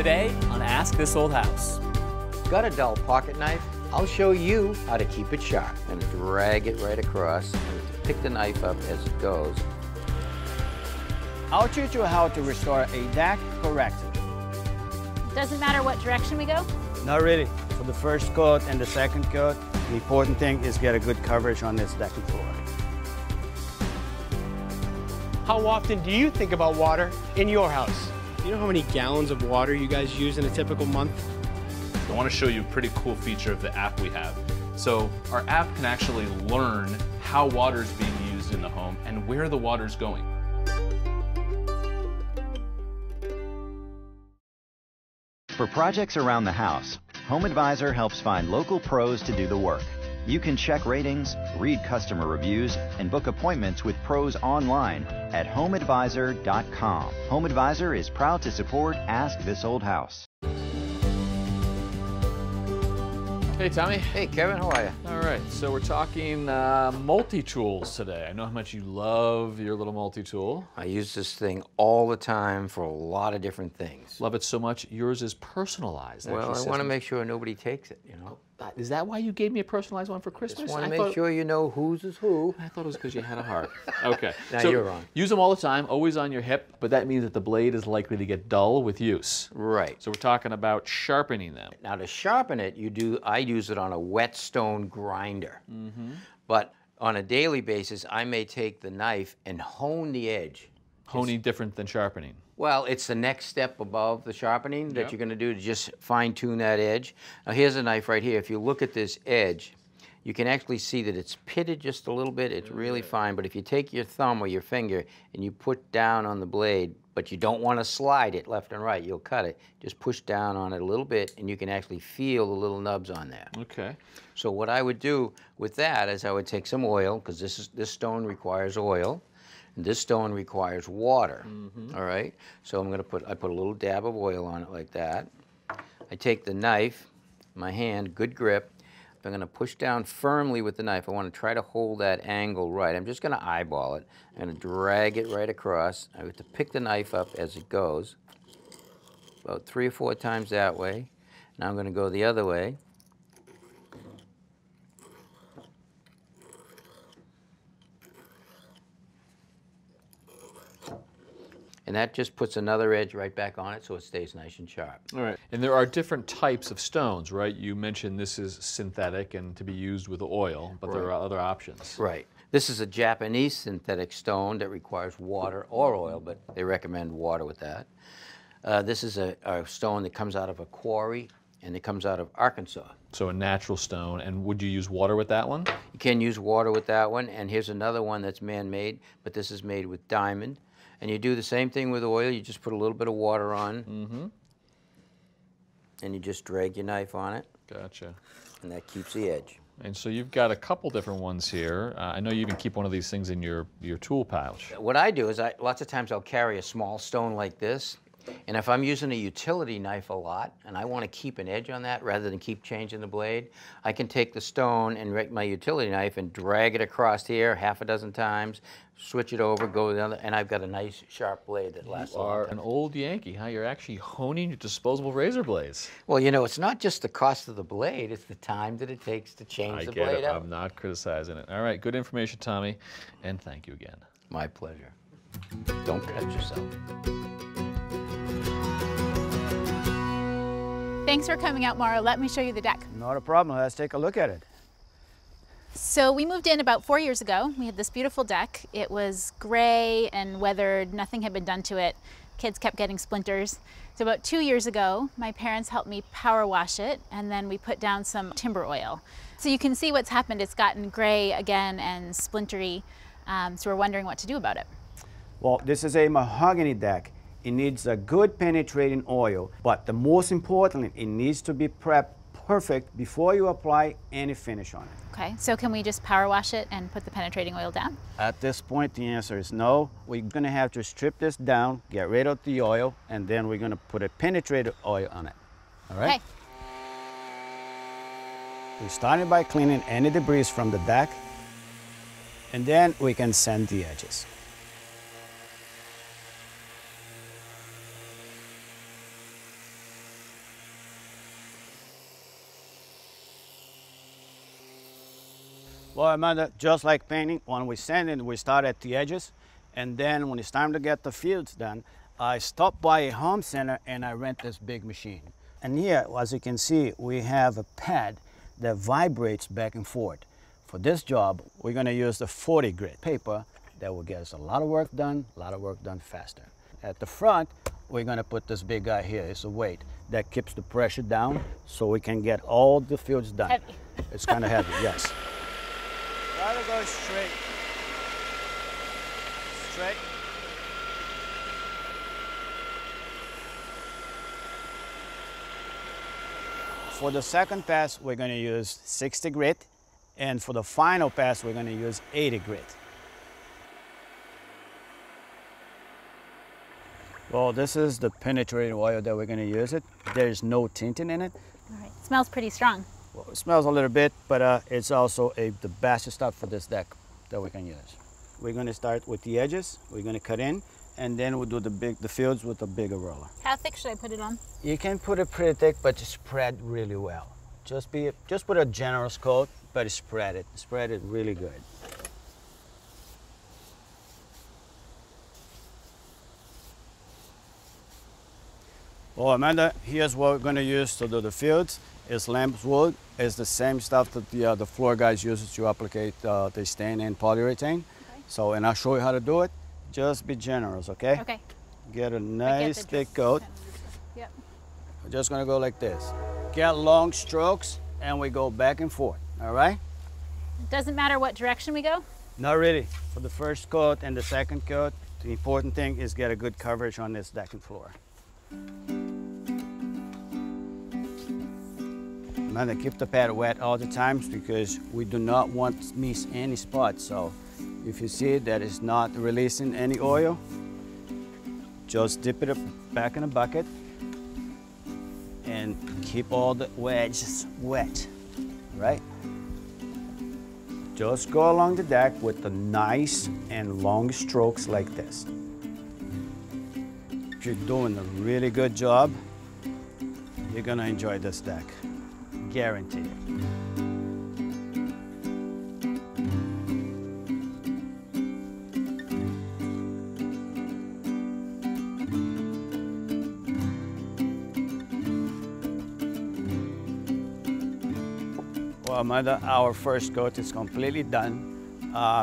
Today on Ask This Old House. Got a dull pocket knife? I'll show you how to keep it sharp. I'm going to drag it right across and pick the knife up as it goes. I'll teach you how to restore a deck correctly. Doesn't matter what direction we go? Not really. For the first coat and the second coat, the important thing is get a good coverage on this decking floor. How often do you think about water in your house? Do you know how many gallons of water you guys use in a typical month? I want to show you a pretty cool feature of the app we have. So our app can actually learn how water is being used in the home and where the water is going. For projects around the house, Home Advisor helps find local pros to do the work. You can check ratings, read customer reviews, and book appointments with pros online at homeadvisor.com. Home Advisor is proud to support Ask This Old House. Hey, Tommy. Hey, Kevin, how are you? All right, so we're talking multi-tools today. I know how much you love your little multi-tool. I use this thing all the time for a lot of different things. Love it so much. Yours is personalized. Well, I want to make sure nobody takes it, you know. Is that why you gave me a personalized one for Christmas? Just want to make sure you know whose is who. I thought it was because you had a heart. Okay. Now so you're wrong. Use them all the time, always on your hip, but that means that the blade is likely to get dull with use. Right. So we're talking about sharpening them. Now to sharpen it, I use it on a whetstone grinder. But on a daily basis, I may take the knife and hone the edge. Honing different than sharpening. Well, it's the next step above the sharpening that you're going to do to just fine-tune that edge. Now here's a knife right here. If you look at this edge, you can actually see that it's pitted just a little bit. It's really fine, but if you take your thumb or your finger and you put down on the blade, but you don't want to slide it left and right, you'll cut it. Just push down on it a little bit and you can actually feel the little nubs on there. Okay. So what I would do with that is I would take some oil, because this stone requires oil. And this stone requires water, all right? So I put a little dab of oil on it like that. I take the knife, my hand, good grip. I'm gonna push down firmly with the knife. I wanna try to hold that angle right. I'm just gonna eyeball it. I'm gonna drag it right across. I have to pick the knife up as it goes, about 3 or 4 times that way. Now I'm gonna go the other way. And that just puts another edge right back on it so it stays nice and sharp. All right. And there are different types of stones, right? You mentioned this is synthetic and to be used with oil, but there are other options. Right. This is a Japanese synthetic stone that requires water or oil, but they recommend water with that. This is a stone that comes out of a quarry, and it comes out of Arkansas. So a natural stone. And would you use water with that one? You can use water with that one, and here's another one that's man-made, but this is made with diamond. And you do the same thing with oil. You just put a little bit of water on, and you just drag your knife on it. Gotcha. And that keeps the edge. And so you've got a couple different ones here. I know you even keep one of these things in your tool pouch. What I do is lots of times I'll carry a small stone like this, and if I'm using a utility knife a lot, and I want to keep an edge on that rather than keep changing the blade, I can take the stone and my utility knife and drag it across here half a dozen times, switch it over, go to the other, and I've got a nice sharp blade that lasts a long time. You are an old Yankee, huh? You're actually honing your disposable razor blades. Well, you know, it's not just the cost of the blade, it's the time that it takes to change the blade out. I'm not criticizing it. All right, good information, Tommy, and thank you again. My pleasure. Don't cut yourself. Thanks for coming out, Mauro. Let me show you the deck. Not a problem. Let's take a look at it. So we moved in about 4 years ago. We had this beautiful deck. It was gray and weathered. Nothing had been done to it. Kids kept getting splinters. So about 2 years ago, my parents helped me power wash it, and then we put down some timber oil. So you can see what's happened. It's gotten gray again and splintery. So we're wondering what to do about it. Well, this is a mahogany deck. It needs a good penetrating oil, but the most importantly, it needs to be prepped perfect before you apply any finish on it. Okay, so can we just power wash it and put the penetrating oil down? At this point, the answer is no. We're gonna have to strip this down, get rid of the oil, and then we're gonna put a penetrated oil on it. All right? Okay. We started by cleaning any debris from the deck, and then we can sand the edges. Well, Amanda, just like painting, when we sand it, we start at the edges, and then when it's time to get the fields done, I stop by a home center and I rent this big machine. And here, as you can see, we have a pad that vibrates back and forth. For this job, we're gonna use the 40 grit paper that will get us a lot of work done faster. At the front, we're gonna put this big guy here. It's a weight that keeps the pressure down so we can get all the fields done. Heavy. It's kind of heavy, yes. Try to go straight. Straight. For the second pass, we're going to use 60 grit, and for the final pass, we're going to use 80 grit. Well, this is the penetrating oil that we're going to use it. There's no tinting in it. All right, smells pretty strong. Well, it smells a little bit, but it's also the best stuff for this deck that we can use. We're going to start with the edges. We're going to cut in, and then we'll do the fields with a bigger roller. How thick should I put it on? You can put it pretty thick, but spread really well. Just put a generous coat, but spread it really good. Well, Amanda, here's what we're going to use to do the fields. It's lamb's wool. It's the same stuff that the floor guys use to apply the stain and polyurethane. Okay. So, and I'll show you how to do it. Just be generous, okay? Okay. Get a nice thick coat. Yep. We're just gonna go like this. Get long strokes, and we go back and forth, all right? It doesn't matter what direction we go? Not really. For the first coat and the second coat, the important thing is get a good coverage on this decking floor. Remember, keep the pad wet all the time because we do not want to miss any spots. So if you see that it's not releasing any oil, just dip it back in a bucket and keep all the wedges wet, right? Just go along the deck with the nice and long strokes like this. If you're doing a really good job, you're gonna enjoy this deck. Guaranteed. Well, Amanda, our first coat is completely done.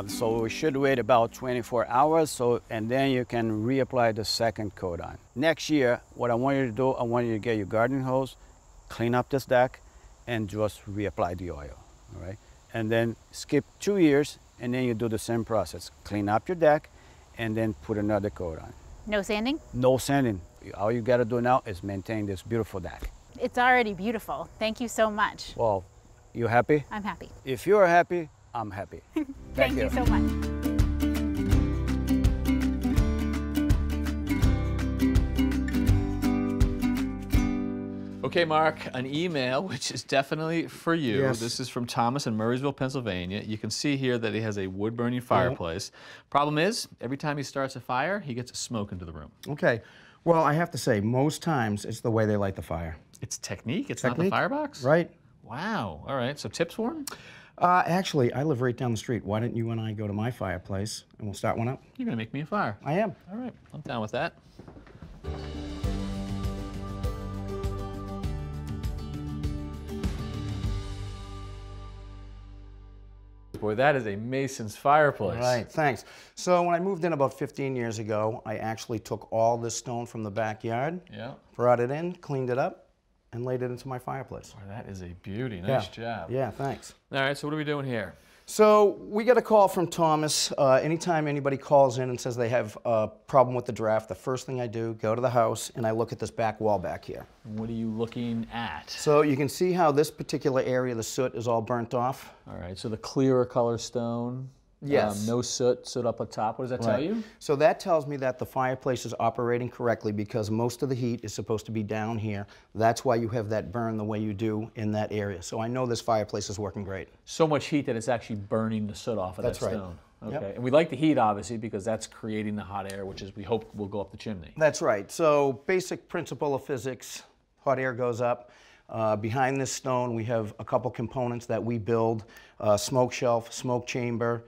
So we should wait about 24 hours, and then you can reapply the second coat on. Next year, what I want you to do, I want you to get your garden hose, clean up this deck, and just reapply the oil, all right? And then skip 2 years, and then you do the same process. Clean up your deck, and then put another coat on. No sanding? No sanding. All you gotta do now is maintain this beautiful deck. It's already beautiful. Thank you so much. Well, you happy? I'm happy. If you're happy, I'm happy. Thank you so much. Okay, Mark, an email, which is definitely for you. Yes. This is from Thomas in Murraysville, Pennsylvania. You can see here that he has a wood-burning fireplace. Problem is, every time he starts a fire, he gets smoke into the room. Okay. Well, I have to say, most times it's the way they light the fire. It's technique? It's not the firebox? Right. Wow. All right. So tips for him? Actually, I live right down the street. Why don't you and I go to my fireplace and we'll start one up? You're going to make me a fire. I am. All right. I'm down with that. Boy, that is a Mason's fireplace. Right, thanks. So when I moved in about 15 years ago, I actually took all this stone from the backyard, Yeah. brought it in, cleaned it up, and laid it into my fireplace. Boy, that is a beauty. Nice job. Yeah, thanks. All right, so what are we doing here? So we got a call from Thomas. Anytime anybody calls in and says they have a problem with the draft, the first thing I do, go to the house and I look at this back wall back here. What are you looking at? So you can see how this particular area, the soot, is all burnt off. All right, so the clearer color stone. Yes. No soot up at top. What does that tell you? So that tells me that the fireplace is operating correctly because most of the heat is supposed to be down here. That's why you have that burn the way you do in that area. So I know this fireplace is working great. So much heat that it's actually burning the soot off of That's that right. stone. Okay, Yep. and we like the heat obviously because that's creating the hot air, which is we hope will go up the chimney. That's right. So basic principle of physics, hot air goes up. Behind this stone, we have a couple components that we build, smoke shelf, smoke chamber.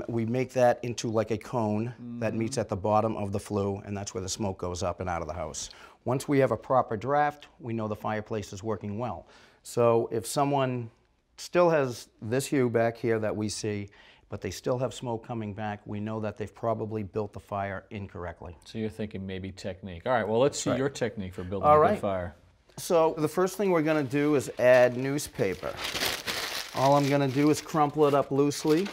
We make that into like a cone that meets at the bottom of the flue, and that's where the smoke goes up and out of the house. Once we have a proper draft, we know the fireplace is working well. So if someone still has this hue back here that we see, but they still have smoke coming back, we know that they've probably built the fire incorrectly. So you're thinking maybe technique. All right, well, let's see your technique for building All a right. good fire. So the first thing we're going to do is add newspaper. All I'm going to do is crumple it up loosely,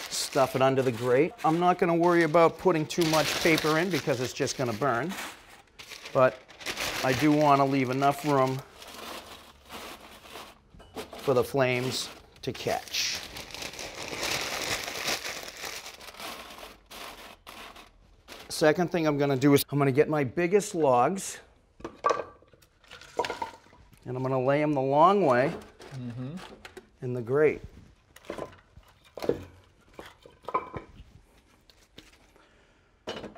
stuff it under the grate. I'm not going to worry about putting too much paper in because it's just going to burn, but I do want to leave enough room for the flames to catch. Second thing I'm going to do is I'm going to get my biggest logs, and I'm going to lay them the long way in the grate.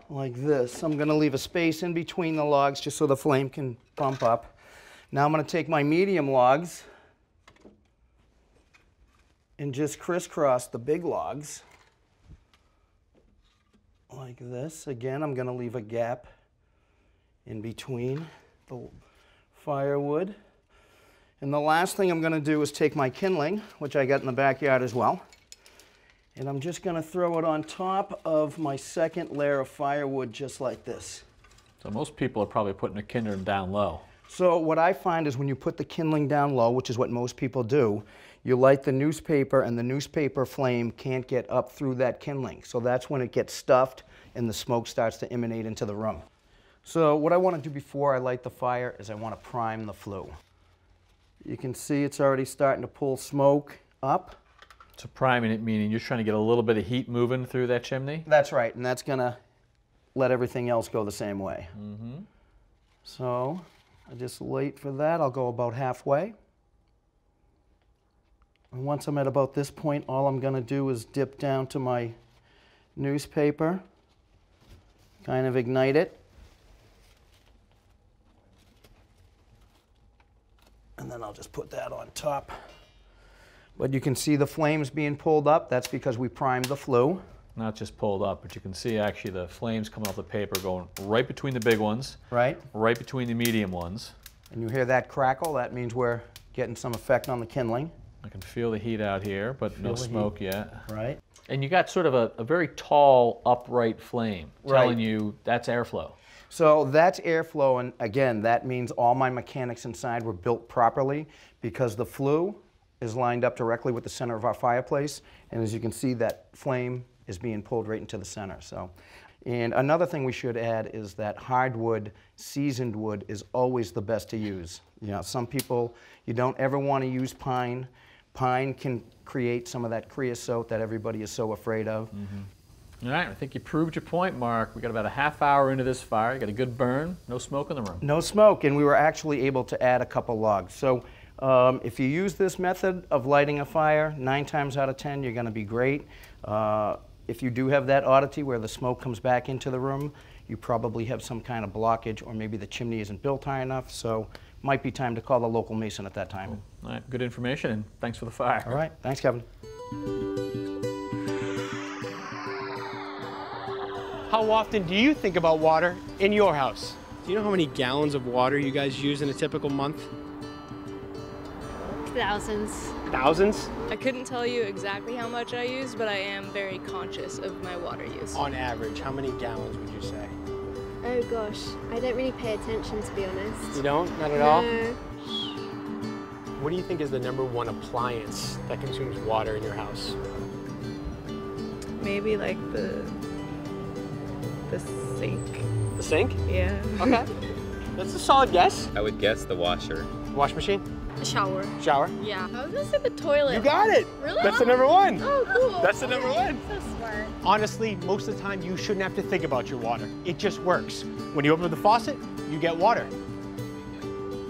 Like this. I'm going to leave a space in between the logs just so the flame can bump up. Now I'm going to take my medium logs and just crisscross the big logs like this. Again, I'm going to leave a gap in between the firewood. And the last thing I'm going to do is take my kindling, which I got in the backyard as well, and I'm just going to throw it on top of my second layer of firewood just like this. So most people are probably putting their kindling down low. So what I find is when you put the kindling down low, which is what most people do, you light the newspaper and the newspaper flame can't get up through that kindling. So that's when it gets stuffed and the smoke starts to emanate into the room. So what I want to do before I light the fire is I want to prime the flue. You can see it's already starting to pull smoke up. So priming it meaning you're trying to get a little bit of heat moving through that chimney? That's right, and that's going to let everything else go the same way. So I just wait for that. I'll go about halfway. And once I'm at about this point, all I'm going to do is dip down to my newspaper, kind of ignite it, and then I'll just put that on top. But you can see the flames being pulled up. That's because we primed the flue. Not just pulled up, but you can see actually the flames coming off the paper going right between the big ones, right between the medium ones. And you hear that crackle, that means we're getting some effect on the kindling. I can feel the heat out here, but no smoke yet. Right. And you got sort of a very tall, upright flame telling you that's airflow. So that's airflow, and again, that means all my mechanics inside were built properly because the flue is lined up directly with the center of our fireplace, and as you can see, that flame is being pulled right into the center. So, and another thing we should add is that hardwood, seasoned wood is always the best to use. You know, some people, you don't ever want to use pine. Pine can create some of that creosote that everybody is so afraid of. All right, I think you proved your point, Mark. We got about a half hour into this fire. You got a good burn, no smoke in the room. No smoke, and we were actually able to add a couple logs. So if you use this method of lighting a fire, 9 times out of 10, you're going to be great. If you do have that oddity where the smoke comes back into the room, you probably have some kind of blockage, or maybe the chimney isn't built high enough, so might be time to call the local mason at that time. Cool. All right, good information, and thanks for the fire. All right, thanks, Kevin. How often do you think about water in your house? Do you know how many gallons of water you guys use in a typical month? Thousands. Thousands? I couldn't tell you exactly how much I use, but I am very conscious of my water use. On average, how many gallons would you say? Oh gosh, I don't really pay attention, to be honest. You don't? Not at all? No. What do you think is the #1 appliance that consumes water in your house? Maybe like the sink. The sink? Yeah. Okay. That's a solid guess. I would guess the washer. Wash machine? The shower. Shower? Yeah. I was gonna say the toilet. You got it! Really? That's the #1. Oh, cool. That's the #1. So smart. Honestly, most of the time you shouldn't have to think about your water. It just works. When you open the faucet, you get water.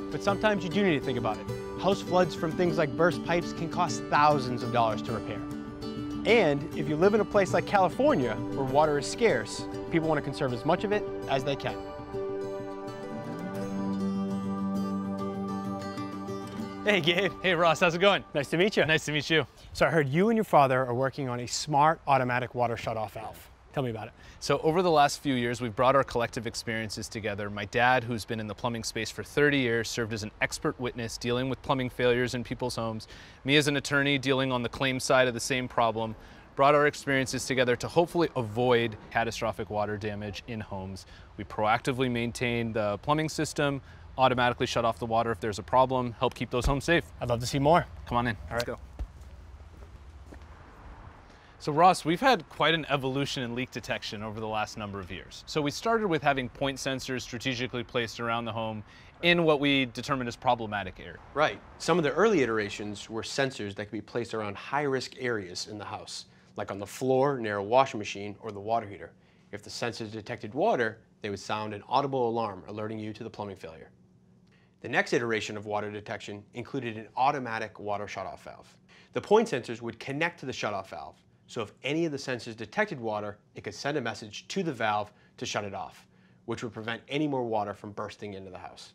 But sometimes you do need to think about it. House floods from things like burst pipes can cost thousands of dollars to repair. And if you live in a place like California, where water is scarce, people want to conserve as much of it as they can. Hey, Gabe. Hey, Ross, how's it going? Nice to meet you. Nice to meet you. So I heard you and your father are working on a smart automatic water shutoff valve. Tell me about it. So over the last few years, we've brought our collective experiences together. My dad, who's been in the plumbing space for 30 years, served as an expert witness dealing with plumbing failures in people's homes. Me as an attorney dealing on the claim side of the same problem. Brought our experiences together to hopefully avoid catastrophic water damage in homes. We proactively maintain the plumbing system, automatically shut off the water if there's a problem, help keep those homes safe. I'd love to see more. Come on in, All let's right. go. So Ross, we've had quite an evolution in leak detection over the last number of years. So we started with having point sensors strategically placed around the home in what we determined as problematic areas. Right. Some of the early iterations were sensors that could be placed around high-risk areas in the house, like on the floor near a washing machine or the water heater. If the sensors detected water, they would sound an audible alarm alerting you to the plumbing failure. The next iteration of water detection included an automatic water shutoff valve. The point sensors would connect to the shutoff valve, so if any of the sensors detected water, it could send a message to the valve to shut it off, which would prevent any more water from bursting into the house.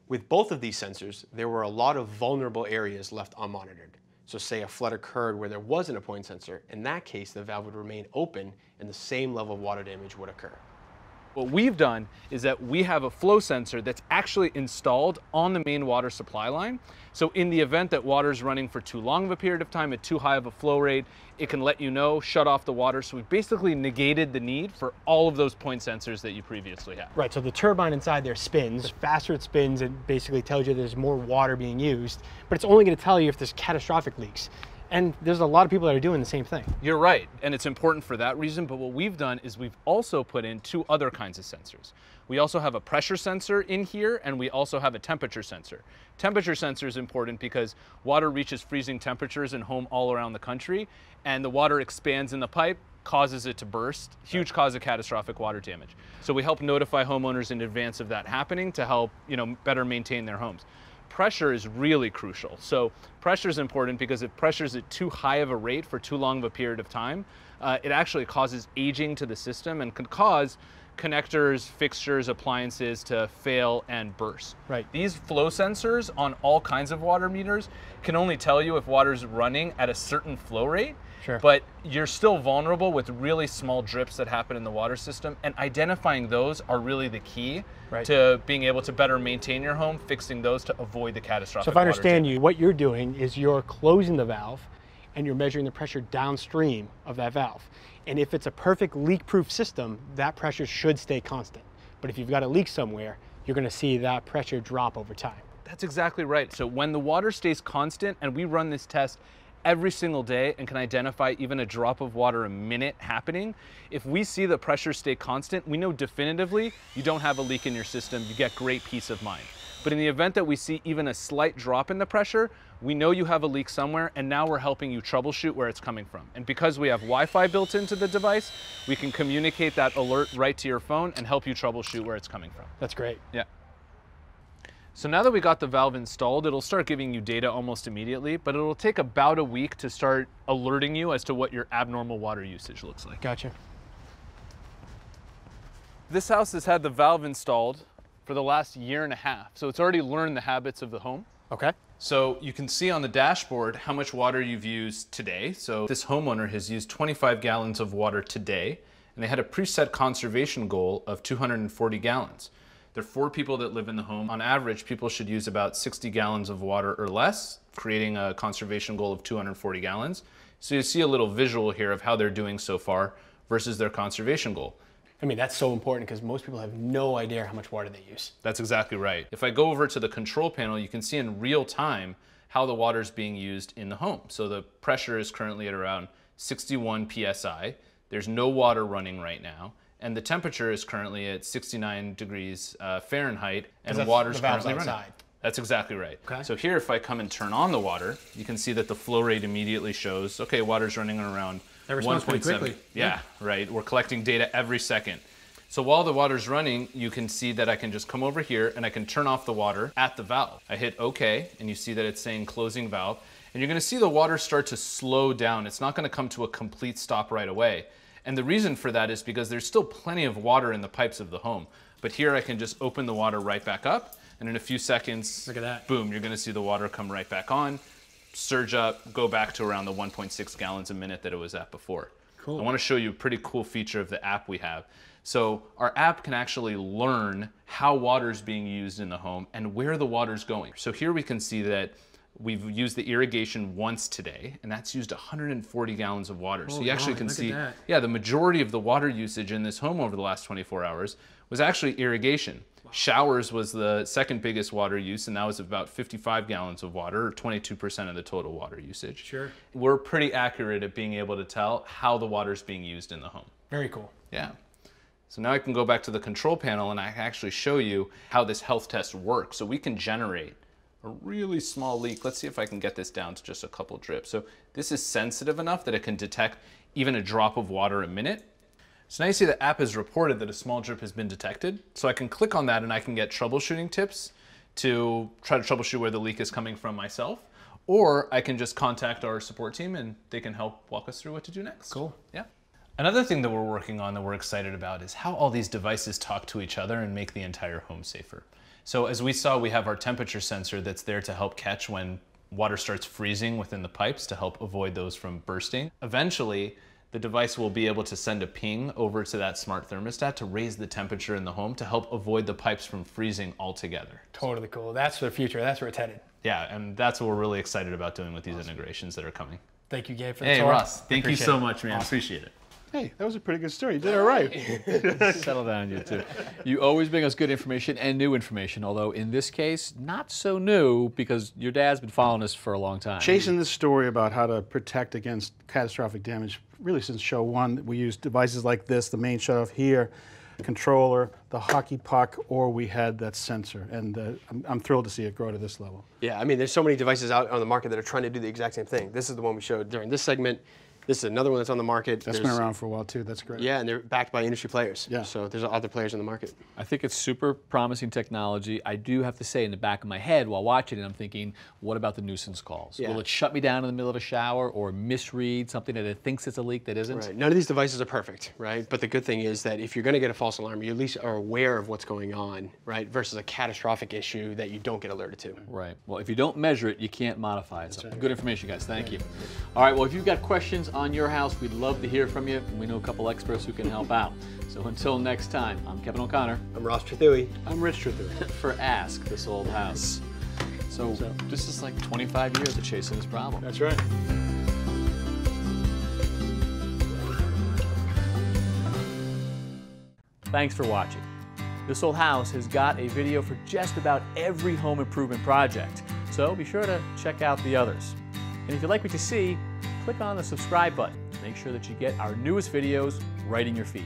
With both of these sensors, there were a lot of vulnerable areas left unmonitored. So say a flood occurred where there wasn't a point sensor, in that case the valve would remain open and the same level of water damage would occur. What we've done is that we have a flow sensor that's actually installed on the main water supply line. So in the event that water's running for too long of a period of time at too high of a flow rate, it can let you know, shut off the water. So we've basically negated the need for all of those point sensors that you previously had. Right, so the turbine inside there spins. The faster it spins, it basically tells you there's more water being used, but it's only going to tell you if there's catastrophic leaks. And there's a lot of people that are doing the same thing. You're right, and it's important for that reason, but what we've done is we've also put in two other kinds of sensors. We also have a pressure sensor in here, and we also have a temperature sensor. Temperature sensor is important because water reaches freezing temperatures in home all around the country, and the water expands in the pipe, causes it to burst, huge cause of catastrophic water damage. So we help notify homeowners in advance of that happening to help, better maintain their homes. Pressure is really crucial. So pressure is important because if pressure is at too high of a rate for too long of a period of time, it actually causes aging to the system and can cause connectors, fixtures, appliances to fail and burst. Right. These flow sensors on all kinds of water meters can only tell you if water's running at a certain flow rate. Sure. But you're still vulnerable with really small drips that happen in the water system, and identifying those are really the key to being able to better maintain your home, fixing those to avoid the catastrophic So if I water understand damage. you, what you're doing is you're closing the valve and you're measuring the pressure downstream of that valve. And if it's a perfect leak-proof system, that pressure should stay constant. But if you've got a leak somewhere, you're going to see that pressure drop over time. That's exactly right. So when the water stays constant, and we run this test every single day and can identify even a drop of water a minute happening, if we see the pressure stay constant, we know definitively you don't have a leak in your system, you get great peace of mind. But in the event that we see even a slight drop in the pressure, we know you have a leak somewhere, and now we're helping you troubleshoot where it's coming from. And because we have Wi-Fi built into the device, we can communicate that alert right to your phone and help you troubleshoot where it's coming from. That's great. Yeah. So now that we got the valve installed, it'll start giving you data almost immediately, but it'll take about a week to start alerting you as to what your abnormal water usage looks like. Gotcha. This house has had the valve installed for the last year and a half, so it's already learned the habits of the home. Okay. So you can see on the dashboard how much water you've used today. So this homeowner has used 25 gallons of water today, and they had a preset conservation goal of 240 gallons. There are 4 people that live in the home. On average, people should use about 60 gallons of water or less, creating a conservation goal of 240 gallons. So you see a little visual here of how they're doing so far versus their conservation goal. I mean, that's so important because most people have no idea how much water they use. That's exactly right. If I go over to the control panel, you can see in real time how the water is being used in the home. So the pressure is currently at around 61 PSI. There's no water running right now. And the temperature is currently at 69 degrees Fahrenheit, and the water's currently running. That's exactly right. Okay. So here, if I come and turn on the water, you can see that the flow rate immediately shows, okay, water's running around 1.7. Yeah, right. We're collecting data every second. So while the water's running, you can see that I can just come over here and I can turn off the water at the valve. I hit OK, and you see that it's saying closing valve. And you're going to see the water start to slow down. It's not going to come to a complete stop right away. And the reason for that is because there's still plenty of water in the pipes of the home. But here I can just open the water right back up. and in a few seconds, look at that. Boom, you're gonna see the water come right back on, surge up, go back to around the 1.6 gallons a minute that it was at before. Cool. I wanna show you a pretty cool feature of the app we have. So our app can actually learn how water is being used in the home and where the water's going. So here we can see that we've used the irrigation once today, and that's used 140 gallons of water. So you actually can see, yeah, the majority of the water usage in this home over the last 24 hours was actually irrigation. Showers was the second biggest water use, and that was about 55 gallons of water, or 22% of the total water usage. Sure. We're pretty accurate at being able to tell how the water is being used in the home. Very cool. Yeah. So now I can go back to the control panel and I can actually show you how this health test works. So we can generate a really small leak. Let's see if I can get this down to just a couple drips. So this is sensitive enough that it can detect even a drop of water a minute. So now you see the app has reported that a small drip has been detected. So I can click on that and I can get troubleshooting tips to try to troubleshoot where the leak is coming from myself. Or I can just contact our support team and they can help walk us through what to do next. Cool. Yeah. Another thing that we're working on that we're excited about is how all these devices talk to each other and make the entire home safer. So as we saw, we have our temperature sensor that's there to help catch when water starts freezing within the pipes to help avoid those from bursting. Eventually, the device will be able to send a ping over to that smart thermostat to raise the temperature in the home to help avoid the pipes from freezing altogether. Totally cool. That's the future. That's where it's headed. Yeah, and that's what we're really excited about doing with these integrations that are coming. Thank you, Gabe, for the Hey, tour. Russ, thank you so much, man. Appreciate it. Hey, that was a pretty good story. You did it right. Settle down, you two. You always bring us good information and new information, although in this case, not so new because your dad's been following us for a long time. Chasing this story about how to protect against catastrophic damage, really since show one, we used devices like this, the main shutoff here, controller, the hockey puck, or we had that sensor. And I'm thrilled to see it grow to this level. Yeah, I mean, there's so many devices out on the market that are trying to do the exact same thing. This is the one we showed during this segment. This is another one that's on the market. That's been around for a while too. That's great. Yeah, and they're backed by industry players. Yeah. So there's other players in the market. I think it's super promising technology. I do have to say, in the back of my head while watching it, I'm thinking, what about the nuisance calls? Yeah. Will it shut me down in the middle of a shower or misread something that it thinks it's a leak that isn't? Right. None of these devices are perfect, right? But the good thing is that if you're going to get a false alarm, you at least are aware of what's going on, right? Versus a catastrophic issue that you don't get alerted to. Right. Well, if you don't measure it, you can't modify it. So good information, guys. Thank you. All right. Well, if you've got questions on your house, we'd love to hear from you. We know a couple experts who can help out. So until next time, I'm Kevin O'Connor. I'm Ross Trethewey. I'm Rich Trethewey. For Ask This Old House. So this is like 25 years of chasing this problem. That's right. Thanks for watching. This Old House has got a video for just about every home improvement project. So be sure to check out the others. And if you like what you see, click on the subscribe button. Make sure that you get our newest videos right in your feed.